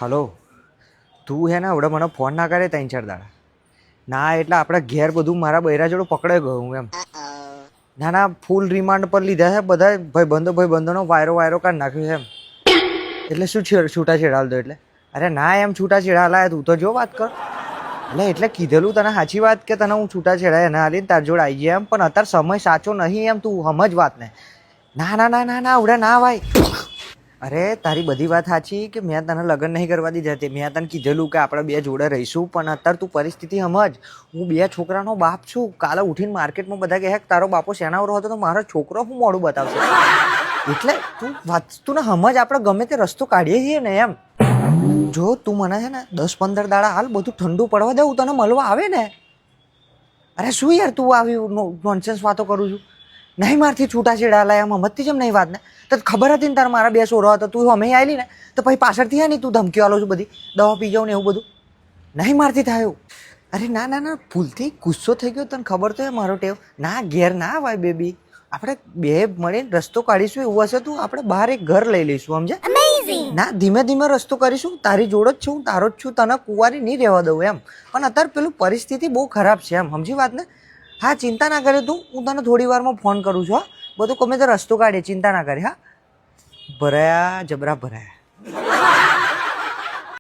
Hello. તું હે ને આવડે મને ફોન ના કરે 3-4 દાડા ના, એટલે આપણા ઘેર બધું મારા બૈરા જોડે પકડાઈ ગયું એમ. ના ના, ફૂલ રિમાન્ડ પર લીધા છે બધા ભાઈબંધોનો વાયરો કાઢી નાખ્યો એમ. એટલે શું છૂટાછેડા દો એટલે? અરે ના, એમ છૂટાછેડા લાયા તું તો જો વાત કર. એટલે કીધેલું તને સાચી વાત કે તને હું છૂટાછેડા એને હાલીને તાર જોડે આવી ગયા એમ, પણ અત્યારે સમય સાચો નહીં એમ, તું સમજ વાત ને. ના ના ના ના ના, આવડે ના ભાઈ. અરે તારી બધી વાત સાચી કે મેં તને લગ્ન નહીં કરવા દીધા તે, મેં તને કીધેલું કે આપણે બે જોડે રહીશું, પણ અત્યારે તું પરિસ્થિતિ સમજ. હું 2 છોકરાનો બાપ છું. કાલે ઉઠીને માર્કેટમાં બધા કહે કે તારો બાપો શેનાવરો હતો, તો મારો છોકરો હું મોડું બતાવશે. એટલે તું વસ્તુને સમજ, આપણે ગમે તે રસ્તો કાઢીએ છીએ ને એમ. જો તું મને છે ને 10-15 દાડા હાલ બધું ઠંડુ પડવા દે, હું તને મળવા આવે ને. અરે શું યાર તું આવી નોનસેન્સ વાતો કરું છું? નહીં મારથી છૂટાછેડા લાય એમ સમજતી જેમ નહીં વાત ને. તો ખબર હતી ને તારા મારા 2 છોરો હતા, તું અમે આવેલી ને તો પછી પાછળથી નહીં તું ધમકીઓ આલો છું બધી, દવા પી જાઉં ને એવું બધું. નહીં મારથી થયું. અરે ના ના ના, ભૂલથી ગુસ્સો થઈ ગયો, તને ખબર તો હે મારો ટેવ. ના ઘેર ના આવાય બેબી, આપણે બે મળીને રસ્તો કાઢીશું. એવું હશે તું આપણે બહાર એક ઘર લઈ લઈશું, સમજે? ના, ધીમે ધીમે રસ્તો કરીશું. તારી જોડે જ છું, તારો જ છું, તને કુંવારી નહીં રહેવા દઉં એમ. પણ અત્યારે પેલું પરિસ્થિતિ બહુ ખરાબ છે એમ, સમજી વાત ને. હા, ચિંતા ના કરે તું, હું તને થોડી વારમાં ફોન કરું છું. હા, બધું ગમે તે રસ્તો કાઢે, ચિંતા ના કરે. હા, ભરાયા જબરા ભરાયા.